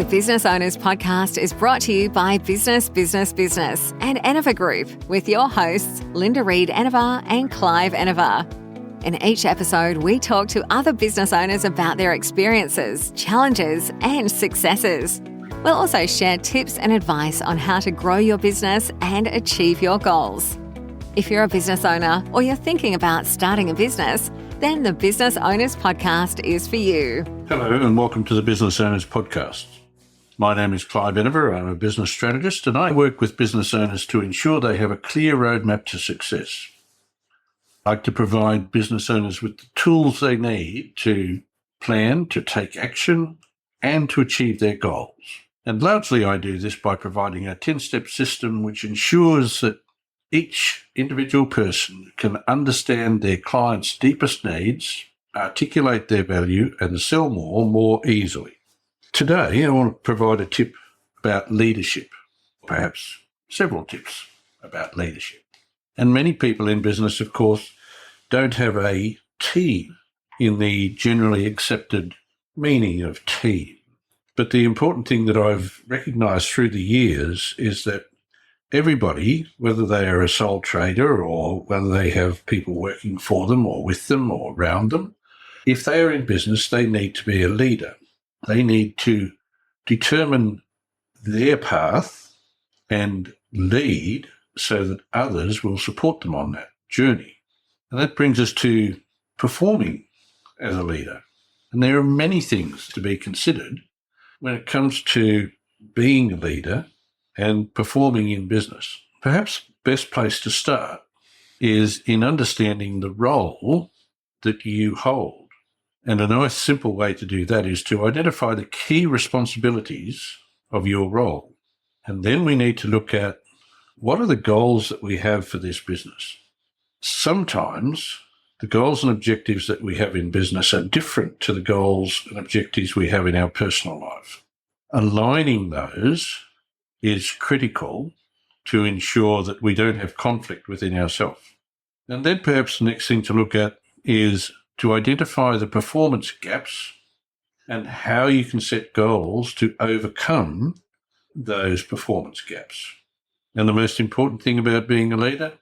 The Business Owners Podcast is brought to you by Business, Business, Business and Enever Group with your hosts, Linda Reed Enever and Clive Enever. In each episode, we talk to other business owners about their experiences, challenges and successes. We'll also share tips and advice on how to grow your business and achieve your goals. If you're a business owner or you're thinking about starting a business, then the Business Owners Podcast is for you. Hello and welcome to the Business Owners Podcast. My name is Clive Enever. I'm a business strategist and I work with business owners to ensure they have a clear roadmap to success. I like to provide business owners with the tools they need to plan, to take action, and to achieve their goals. And largely I do this by providing a 10-step system which ensures that each individual person can understand their client's deepest needs, articulate their value, and sell more easily. Today, I want to provide a tip about leadership, perhaps several tips about leadership. And many people in business, of course, don't have a team in the generally accepted meaning of team. But the important thing that I've recognized through the years is that everybody, whether they are a sole trader or whether they have people working for them or with them or around them, if they are in business, they need to be a leader. They need to determine their path and lead so that others will support them on that journey. And that brings us to performing as a leader. And there are many things to be considered when it comes to being a leader and performing in business. Perhaps the best place to start is in understanding the role that you hold. And a nice simple way to do that is to identify the key responsibilities of your role. And then we need to look at what are the goals that we have for this business. Sometimes the goals and objectives that we have in business are different to the goals and objectives we have in our personal life. Aligning those is critical to ensure that we don't have conflict within ourselves. And then perhaps the next thing to look at is to identify the performance gaps and how you can set goals to overcome those performance gaps. And the most important thing about being a leader,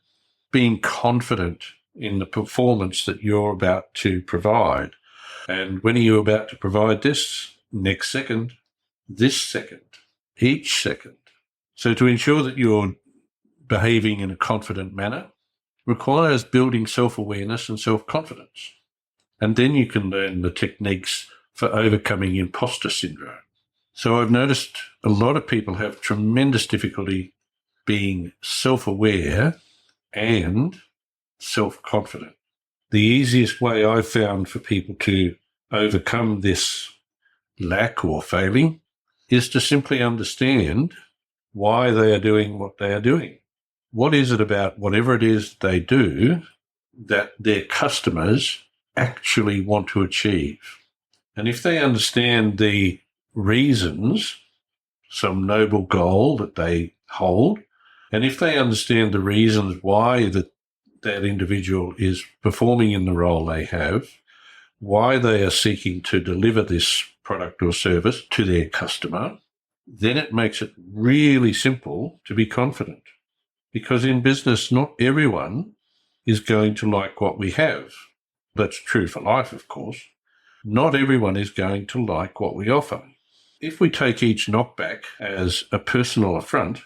being confident in the performance that you're about to provide. And when are you about to provide this? Next second, this second, each second. So to ensure that you're behaving in a confident manner requires building self-awareness and self-confidence. And then you can learn the techniques for overcoming imposter syndrome. So I've noticed a lot of people have tremendous difficulty being self-aware and self-confident. The easiest way I've found for people to overcome this lack or failing is to simply understand why they are doing what they are doing. What is it about whatever it is they do that their customers actually want to achieve? And if they understand the reasons, some noble goal that they hold, and if they understand the reasons why that individual is performing in the role they have, why they are seeking to deliver this product or service to their customer, then it makes it really simple to be confident. Because in business, not everyone is going to like what we have. That's true for life, of course. Not everyone is going to like what we offer. If we take each knockback as a personal affront,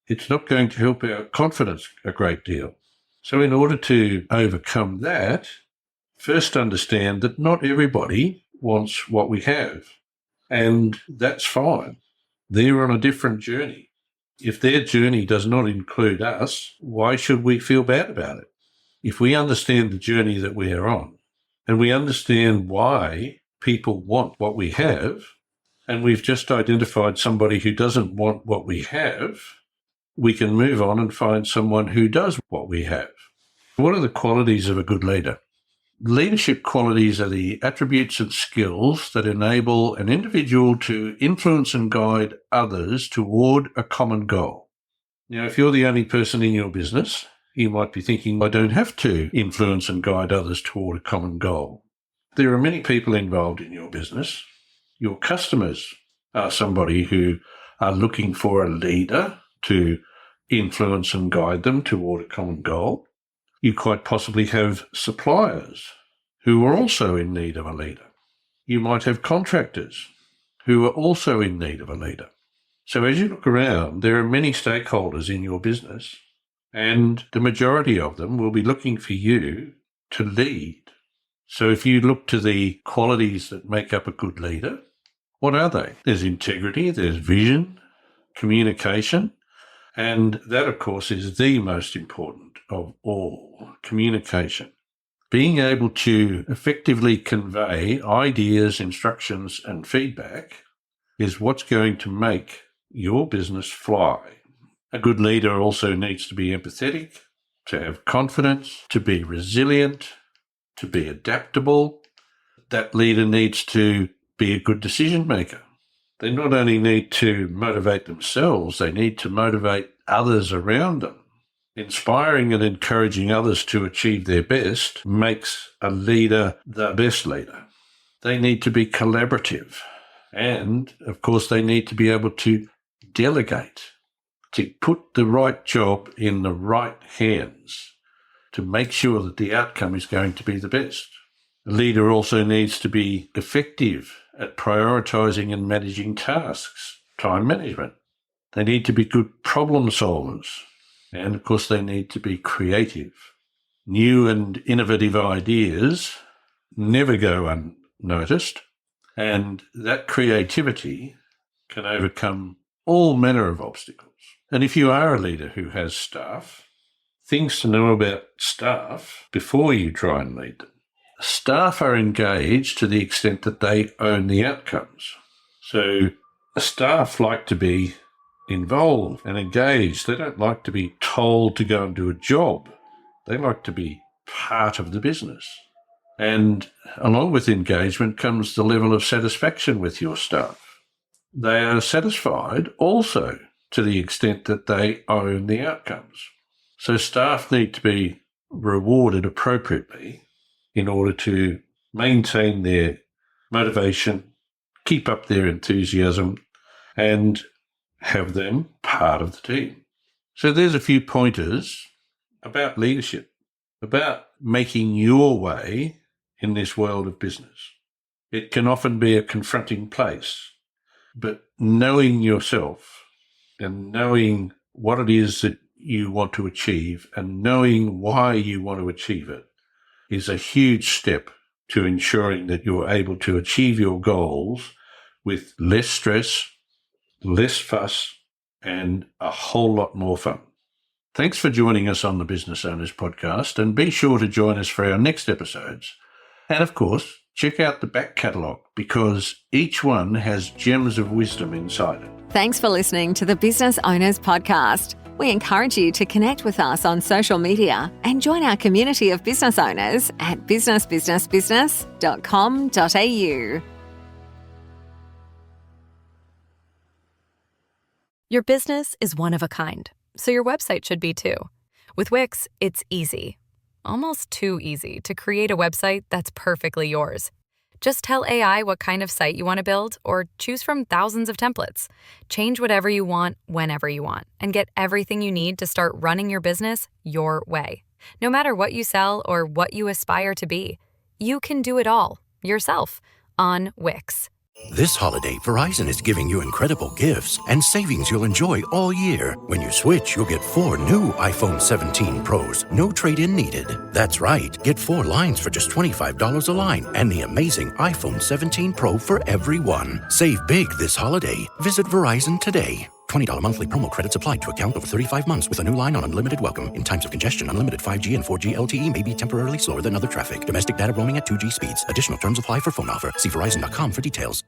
it's not going to help our confidence a great deal. So in order to overcome that, first understand that not everybody wants what we have. And that's fine. They're on a different journey. If their journey does not include us, why should we feel bad about it? If we understand the journey that we are on, and we understand why people want what we have, and we've just identified somebody who doesn't want what we have, we can move on and find someone who does what we have. What are the qualities of a good leader? Leadership qualities are the attributes and skills that enable an individual to influence and guide others toward a common goal. Now, if you're the only person in your business, you might be thinking, I don't have to influence and guide others toward a common goal. There are many people involved in your business. Your customers are somebody who are looking for a leader to influence and guide them toward a common goal. You quite possibly have suppliers who are also in need of a leader. You might have contractors who are also in need of a leader. So as you look around, there are many stakeholders in your business, and the majority of them will be looking for you to lead. So if you look to the qualities that make up a good leader, what are they? There's integrity, there's vision, communication, and that, of course, is the most important of all, communication. Being able to effectively convey ideas, instructions, and feedback is what's going to make your business fly. A good leader also needs to be empathetic, to have confidence, to be resilient, to be adaptable. That leader needs to be a good decision maker. They not only need to motivate themselves, they need to motivate others around them. Inspiring and encouraging others to achieve their best makes a leader the best leader. They need to be collaborative. And, of course, they need to be able to delegate, to put the right job in the right hands, to make sure that the outcome is going to be the best. A leader also needs to be effective at prioritising and managing tasks, time management. They need to be good problem solvers. And, of course, they need to be creative. New and innovative ideas never go unnoticed, and that creativity can overcome all manner of obstacles. And if you are a leader who has staff, things to know about staff before you try and lead them. Staff are engaged to the extent that they own the outcomes. So staff like to be involved and engaged. They don't like to be told to go and do a job. They like to be part of the business. And along with engagement comes the level of satisfaction with your staff. They are satisfied also to the extent that they own the outcomes. So staff need to be rewarded appropriately in order to maintain their motivation, keep up their enthusiasm, and have them part of the team. So there's a few pointers about leadership, about making your way in this world of business. It can often be a confronting place, but knowing yourself and knowing what it is that you want to achieve and knowing why you want to achieve it is a huge step to ensuring that you're able to achieve your goals with less stress, less fuss, and a whole lot more fun. Thanks for joining us on the Business Owners Podcast, and be sure to join us for our next episodes. And of course, check out the back catalogue because each one has gems of wisdom inside it. Thanks for listening to the Business Owners Podcast. We encourage you to connect with us on social media and join our community of business owners at businessbusinessbusiness.com.au. Your business is one of a kind, so your website should be too. With Wix, it's easy, almost too easy, to create a website that's perfectly yours. Just tell AI what kind of site you want to build or choose from thousands of templates. Change whatever you want, whenever you want, and get everything you need to start running your business your way. No matter what you sell or what you aspire to be, you can do it all yourself on Wix. This holiday, Verizon is giving you incredible gifts and savings you'll enjoy all year. When you switch, you'll get 4 new iPhone 17 Pros. No trade-in needed. That's right. Get 4 lines for just $25 a line and the amazing iPhone 17 Pro for everyone. Save big this holiday. Visit Verizon today. $20 monthly promo credits applied to account over 35 months with a new line on unlimited welcome. In times of congestion, unlimited 5G and 4G LTE may be temporarily slower than other traffic. Domestic data roaming at 2G speeds. Additional terms apply for phone offer. See Verizon.com for details.